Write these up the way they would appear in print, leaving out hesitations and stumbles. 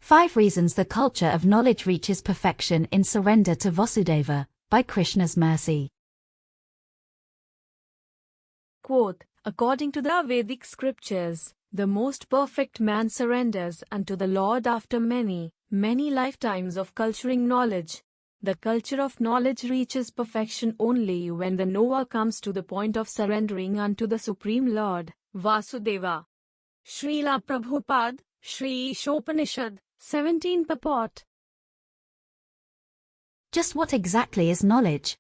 5 Reasons the Culture of Knowledge Reaches Perfection in Surrender to Vasudeva, by Krishna's Mercy. Quote, according to the Vedic scriptures, the most perfect man surrenders unto the Lord after many, many lifetimes of culturing knowledge. The culture of knowledge reaches perfection only when the knower comes to the point of surrendering unto the Supreme Lord, Vasudeva. Shrila Prabhupada, Shri Ishopanishad, 17 Purport. Just what exactly is knowledge?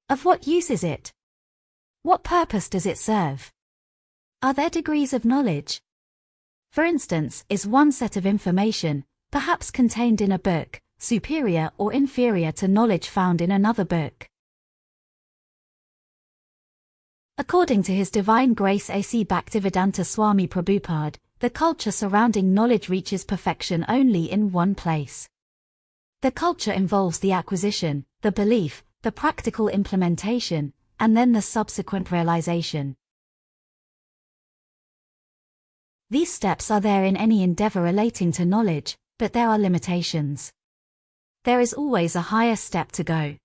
Of what use is it? What purpose does it serve? Are there degrees of knowledge? For instance, is one set of information, perhaps contained in a book, superior or inferior to knowledge found in another book? According to His Divine Grace A.C. Bhaktivedanta Swami Prabhupada, the culture surrounding knowledge reaches perfection only in one place. The culture involves the acquisition, the belief, the practical implementation, and then the subsequent realization. These steps are there in any endeavor relating to knowledge, but there are limitations. There is always a higher step to go.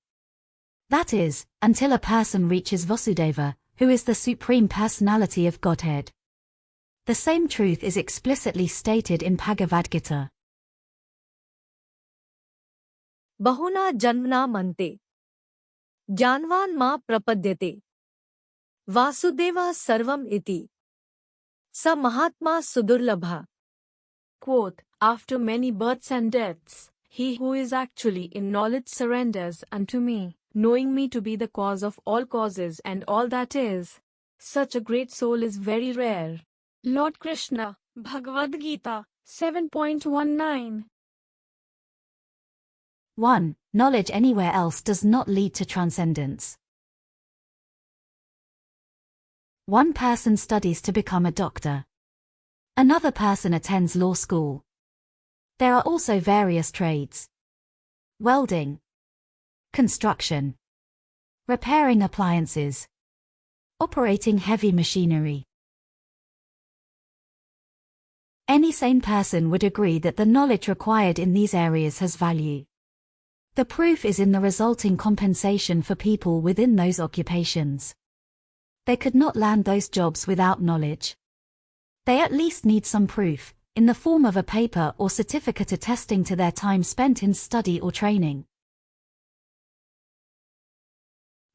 That is, until a person reaches Vasudeva, who is the Supreme Personality of Godhead. The same truth is explicitly stated in bhagavad-gita. Bahuna janmna mante. Janvan ma prapadyate. Vasudeva sarvam iti. Sa mahatma sudurlabha. Quote, after many births and deaths, he who is actually in knowledge surrenders unto me, knowing me to be the cause of all causes and all that is. Such a great soul is very rare. Lord Krishna, Bhagavad-gita, 7.19. 1. Knowledge anywhere else does not lead to transcendence. One person studies to become a doctor. Another person attends law school. There are also various trades: welding, construction, repairing appliances, operating heavy machinery. Any sane person would agree that the knowledge required in these areas has value. The proof is in the resulting compensation for people within those occupations. They could not land those jobs without knowledge. They at least need some proof, in the form of a paper or certificate attesting to their time spent in study or training.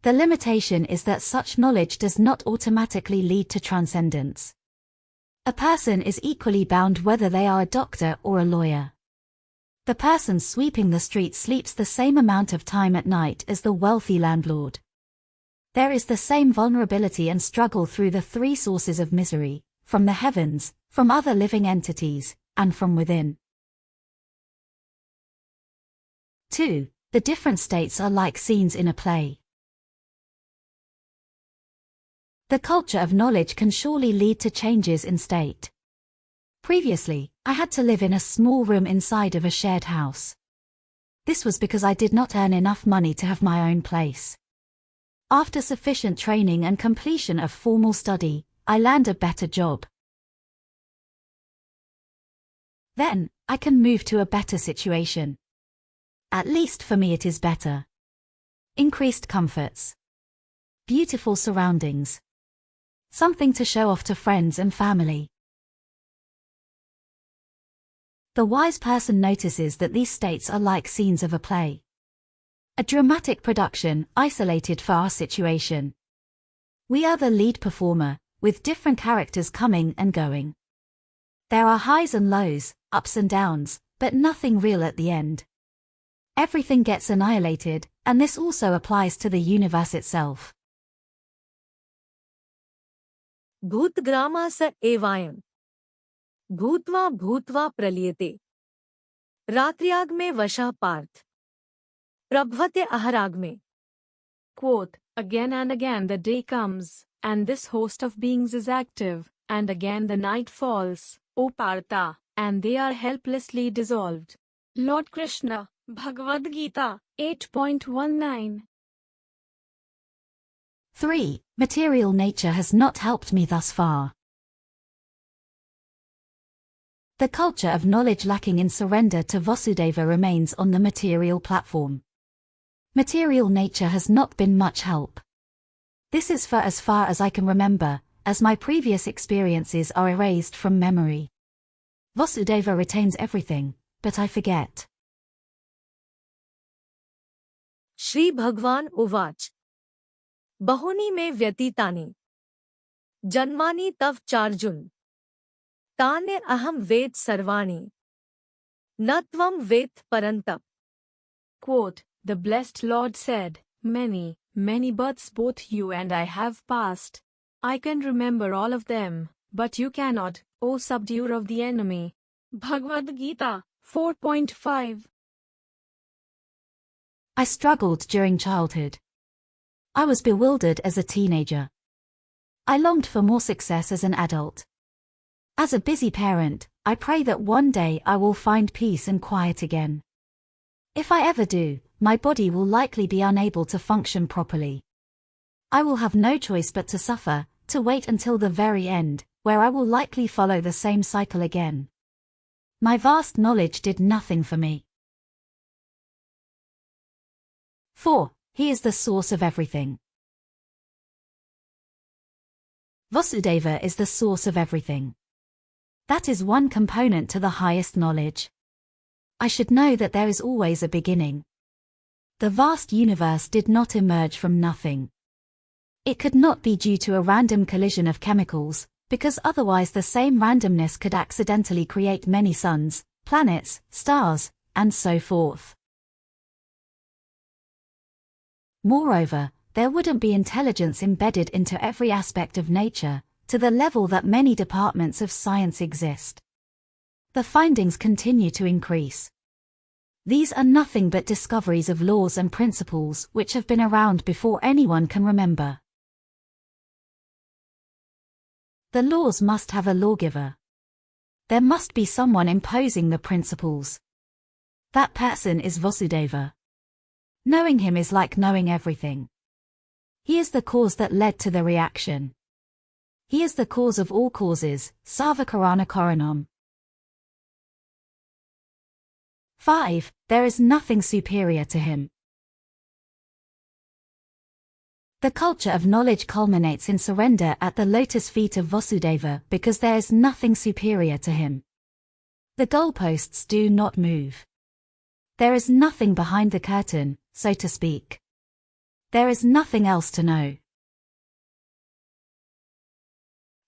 The limitation is that such knowledge does not automatically lead to transcendence. A person is equally bound whether they are a doctor or a lawyer. The person sweeping the street sleeps the same amount of time at night as the wealthy landlord. There is the same vulnerability and struggle through the 3 sources of misery, from the heavens, from other living entities, and from within. 2. The different states are like scenes in a play. The culture of knowledge can surely lead to changes in state. Previously, I had to live in a small room inside of a shared house. This was because I did not earn enough money to have my own place. After sufficient training and completion of formal study, I land a better job. Then, I can move to a better situation. At least for me it is better. Increased comforts. Beautiful surroundings. Something to show off to friends and family. The wise person notices that these states are like scenes of a play. A dramatic production, isolated for our situation. We are the lead performer, with different characters coming and going. There are highs and lows, ups and downs, but nothing real at the end. Everything gets annihilated, and this also applies to the universe itself. Bhutgrama sa evayam. Bhutva bhutva pralyate. Ratriag me vasha parth. Prabhvate aharag me. Quote, again and again the day comes, and this host of beings is active, and again the night falls, O Partha, and they are helplessly dissolved. Lord Krishna, Bhagavad-gita, 8.19. 3. Material nature has not helped me thus far. The culture of knowledge lacking in surrender to Vasudeva remains on the material platform. Material nature has not been much help. This is for as far as I can remember, as my previous experiences are erased from memory. Vasudeva retains everything, but I forget. Shri भगवान उवाच बहूनि मे व्यतीतानि जन्मानि तव चार्जुन तानि अहं वेद सर्वाणि न त्वं वेत्थ परन्तप. Quote, the blessed Lord said, many, many births both you and I have passed. I can remember all of them, but you cannot, O subduer of the enemy. Bhagavad-gita 4.5. I struggled during childhood. I was bewildered as a teenager. I longed for more success as an adult. As a busy parent, I pray that one day I will find peace and quiet again. If I ever do, my body will likely be unable to function properly. I will have no choice but to suffer, to wait until the very end, where I will likely follow the same cycle again. My vast knowledge did nothing for me. 4. He is the source of everything. Vasudeva is the source of everything. That is one component to the highest knowledge. I should know that there is always a beginning. The vast universe did not emerge from nothing. It could not be due to a random collision of chemicals, because otherwise the same randomness could accidentally create many suns, planets, stars, and so forth. Moreover, there wouldn't be intelligence embedded into every aspect of nature, to the level that many departments of science exist. The findings continue to increase. These are nothing but discoveries of laws and principles which have been around before anyone can remember. The laws must have a lawgiver. There must be someone imposing the principles. That person is Vasudeva. Knowing him is like knowing everything. He is the cause that led to the reaction. He is the cause of all causes, Sarvakarana Karanam. 5. There is nothing superior to him. The culture of knowledge culminates in surrender at the lotus feet of Vasudeva because there is nothing superior to him. The goalposts do not move. There is nothing behind the curtain, so to speak. There is nothing else to know.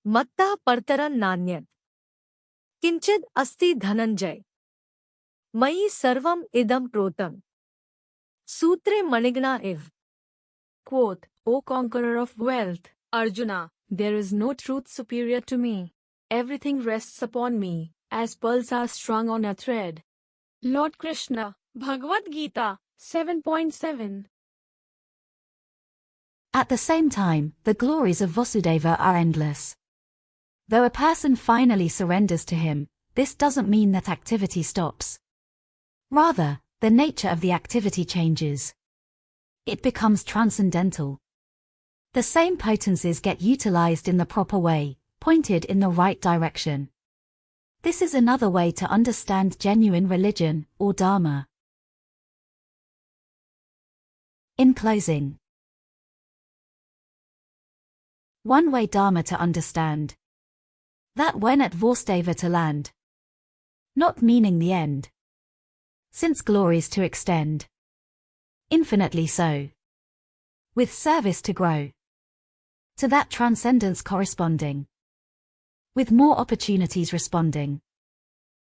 मत्तः परतरं नान्यत् किंचिद अस्ति धनंजय मयि सर्वम् इदं प्रोतं सूत्रे मणिगणा इव. Quote, O conqueror of wealth, Arjuna, there is no truth superior to me. Everything rests upon me, as pearls are strung on a thread. Lord Krishna, Bhagavad-gita 7.7. At the same time, the glories of Vasudeva are endless. Though a person finally surrenders to him, this doesn't mean that activity stops. Rather, the nature of the activity changes. It becomes transcendental. The same potencies get utilized in the proper way, pointed in the right direction. This is another way to understand genuine religion, or Dharma. In closing, one way Dharma to understand. That when at Vasudeva to land. Not meaning the end. Since glories to extend. Infinitely so. With service to grow. To that transcendence corresponding. With more opportunities responding.